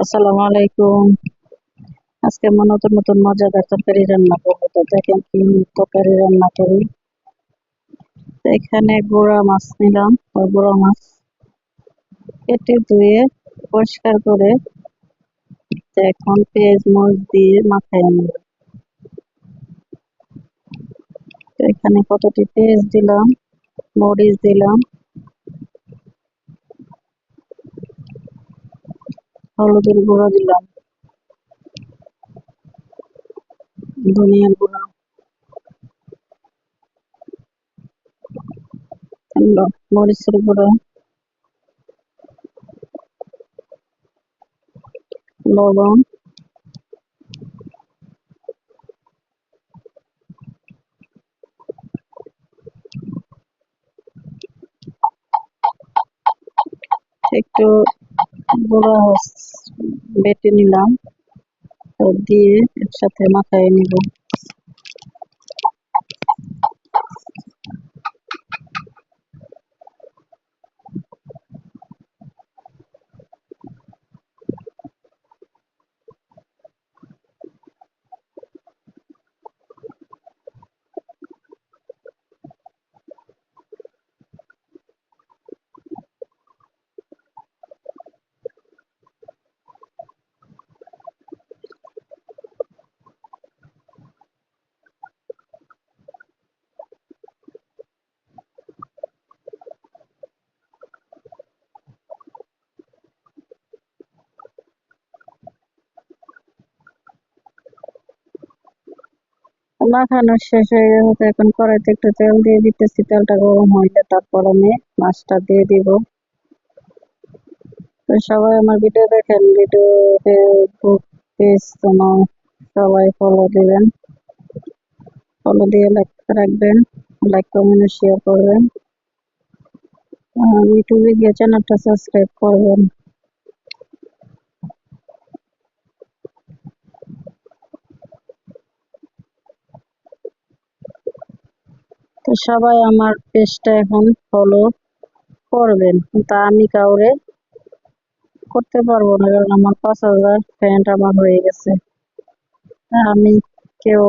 আসসালামু আলাইকুম। আজকে নতুন নতুন মজাদার তরকারি রান্না করবো, তো দেখেন কি তরকারি রান্না করি। তো এখানে গুড়া মাছ নিলাম, গুড়া মাছ কেটে ধুয়ে পরিষ্কার করে তো এখন পেঁয়াজ মরিচ দিয়ে মাখায় নেব। তো এখানে কতটি পেঁয়াজ দিলাম, মরিচ দিলাম, হলুদের গুঁড়ো দিলাম, ধনিয়ার গুঁড়ো, মরিচের গুঁড়ো, লবণ, একটু গুঁড়া বেটে নিলাম, তো দিয়ে একসাথে মাখায় নিব। মাখানো শেষ হয়ে গেছে, তো এখন কড়াইতে একটু তেল দিয়ে দিতেছি। তেলটা গরম হইলে তারপর আমি মাছটা দিয়ে দিব। তো সবাই আমার ভিডিও দেখেন, ভিডিও ফেসবুক পেজ তোমার সবাই ফলো দিবেন, ফলো দিয়ে লাইক রাখবেন, লাইক কমেন্ট শেয়ার করবেন, আর ইউটিউবে গিয়ে চ্যানেলটা সাবস্ক্রাইব করবেন। তো সবাই আমার পেজটা এখন ফলো করবেন, কিন্তু আমি কাউরে করতে পারবো না, কারণ আমার 5,000 ফ্রেন্ড আমার হয়ে গেছে। আমি কেউ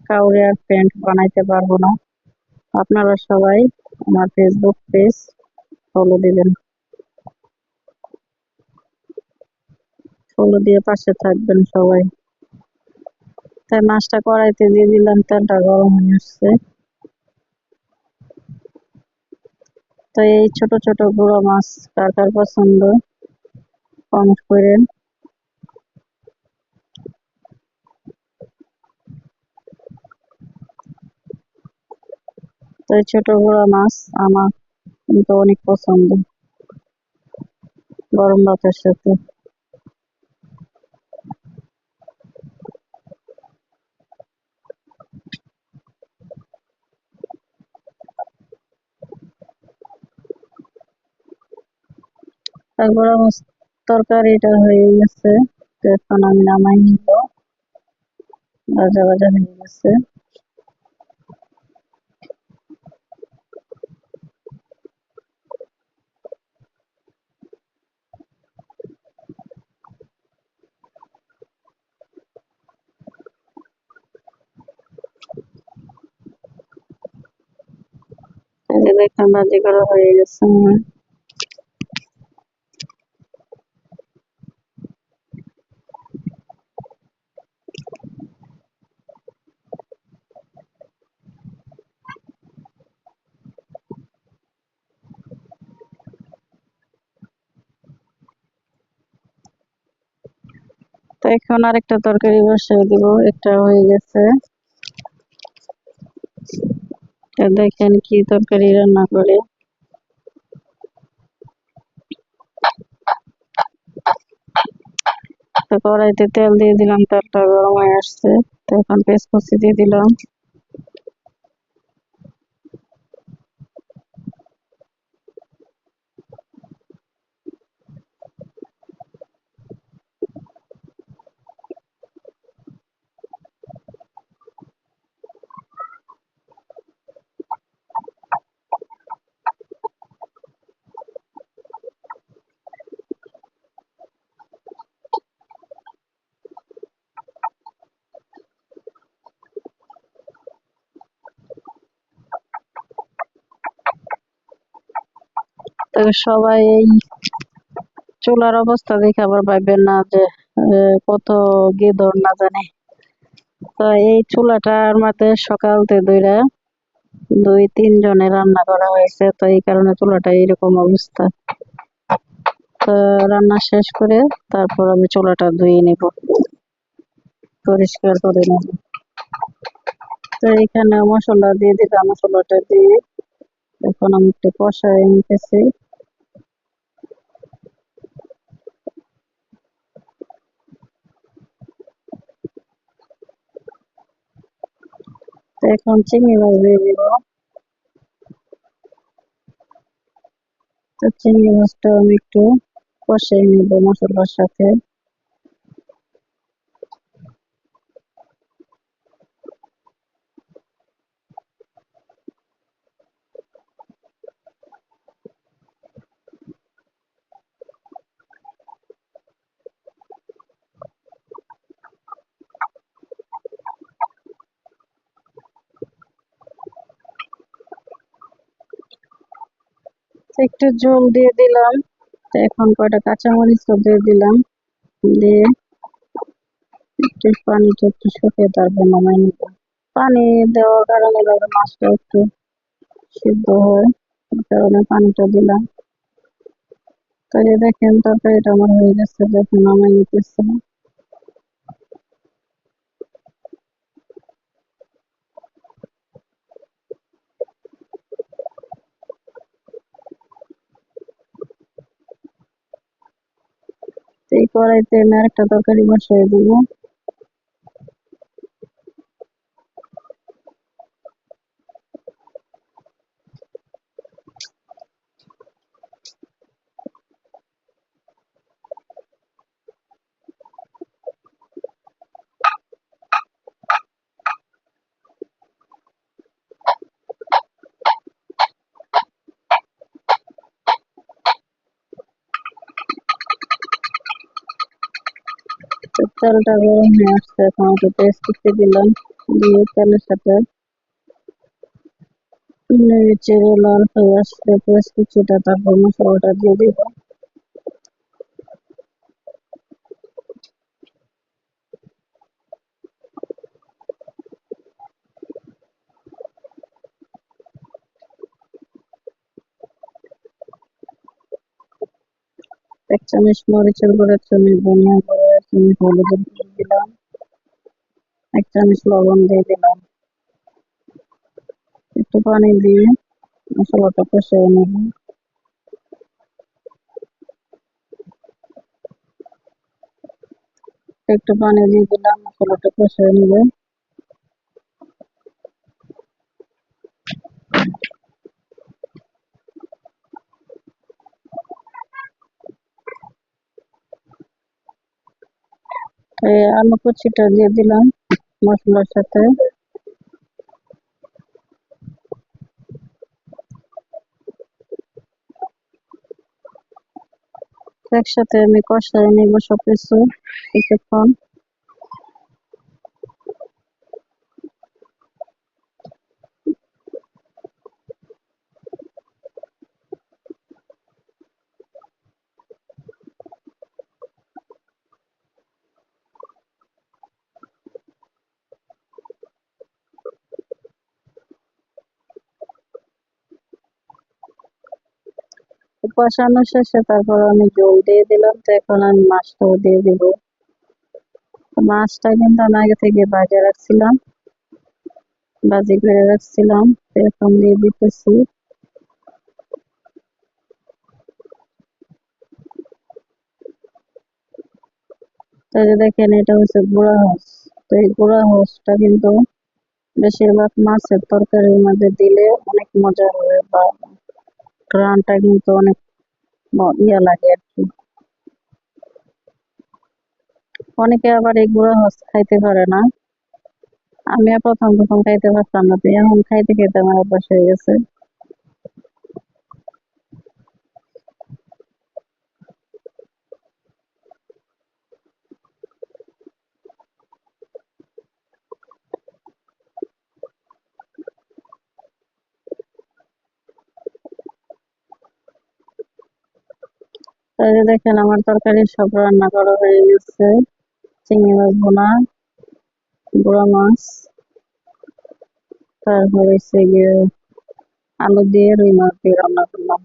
কাউরে আর ফ্রেন্ড বানাইতে পারবো না। আপনারা সবাই আমার ফেসবুক পেজ ফলো দিবেন, ফলো দিয়ে পাশে থাকবেন সবাই। তাই মাছটা কড়াইতে দিয়ে দিলাম, তেলটা গরম হয়ে আসছে। তো এই ছোট ছোট গুঁড়ো মাছ কার কার পছন্দ কমেন্ট করেন। তো এই ছোট গুঁড়ো মাছ আমার কিন্তু অনেক পছন্দ গরম ভাতের সাথে। আর গুঁড়ো মাছ তরকারিটা হয়ে গেছে, তো এখন আমি নামাই নিব। ভাজা ভাজা হয়ে গেছে। এই যে দেখেন ভাজি করা হয়ে গেছে আমার। তো এখন আরেকটা তরকারি বসিয়ে দিব, একটা হয়ে গেছে। তো দেখেন কি তরকারি রান্না করে। তো কড়াইতে তেল দিয়ে দিলাম, তেলটা গরম হয়ে আসছে। তো এখন পেঁয়াজ দিয়ে দিলাম। তো সবাই এই চুলার অবস্থা দেখে আবার ভাববেন না যে কত গেদর না জানে। তো এই চুলাটার মধ্যে সকালতে ধইরা 2-3 জনে রান্না করা হয়েছে, তো এই কারণে চুলাটা এরকম অবস্থা। তো রান্না শেষ করে তারপর আমি চুলাটা ধুয়ে নেব, পরিষ্কার করে নেব। তো এখানে মশলা দিয়ে দিলাম, মশলাটা দিয়ে এখন আমি একটু কষায় নিতেছি। তো এখন চিংড়ি মাছ দিয়ে দিব। তো চিংড়ি মাছটা আমি একটু কষাই নিব মশলার সাথে। একটু জল দিয়ে দিলাম। তো এখন কয়টা কাঁচামরিচ দিয়ে দিলাম, দিয়ে একটু পানিটা একটু শুকিয়ে তারপর নামাই নিব। পানি দেওয়ার কারণে মাছটা একটু সিদ্ধ হয়, এই কারণে পানিটা দিলাম। তো এই দেখেন তরকারিটা আমার হয়ে গেছে, দেখুন নামাই নিতেছি। এই কড়াইতে আমি আরেকটা তরকারি বসিয়ে দিব। তেলটা গরম হয়ে আসছে, এখন একটু পেঁয়াজ কুচি দিলাম, দিয়ে তেলের সাথে নেড়ে চেড়ে লাল হয়ে আসছে পেঁয়াজ কুচিটা, তারপর মশলাটা দিয়ে দিব। এক চামচ মরিচের গুঁড়ো, 1 চামচ ধনিয়া গুঁড়ো, 1 চামচ হলুদের গুঁড়ো দিলাম, 1 চামচ লবণ দিয়ে দিলাম। একটু পানি দিয়ে মশলাটা কষিয়ে নেব। একটু পানি দিয়ে দিলাম, মশলাটা কষিয়ে নেব। আলু কুচিটা দিয়ে দিলাম মশলার সাথে। একসাথে আমি কষাই নেব সবকিছু কিছুক্ষণ। কষানো শেষে তারপর আমি জল দিয়ে দিলাম। তো এখন আমি মাছটাও দিয়ে দিব। মাছটা কিন্তু আমি আগে থেকে ভাজা রাখছিলাম, ভাজি করে রাখছিলাম, তো এখন দিয়ে দিতেছি। তো এই যে দেখেন এটা হচ্ছে গুঁড়া হাঁস। তো এই গুঁড়া হাঁসটা কিন্তু বেশিরভাগ মাছের তরকারির মধ্যে দিলে অনেক মজা হয়, বা ঘ্রাণটা কিন্তু অনেক ইয়া লাগে আর কি। অনেকে আবার এই গুঁড়া হাঁস খাইতে পারে না। আমিও প্রথম প্রথম খাইতে পারতাম না, তো এখন খাইতে খাইতে আমার অভ্যাস হয়ে গেছে। এই যে দেখেন আমার তরকারি সব রান্না করা হয়ে গেছে। চিংড়ি মাছ ভুনা, গুড়া মাছ, তারপর হচ্ছে গিয়ে আলু দিয়ে রুই মাছ দিয়ে রান্না করলাম।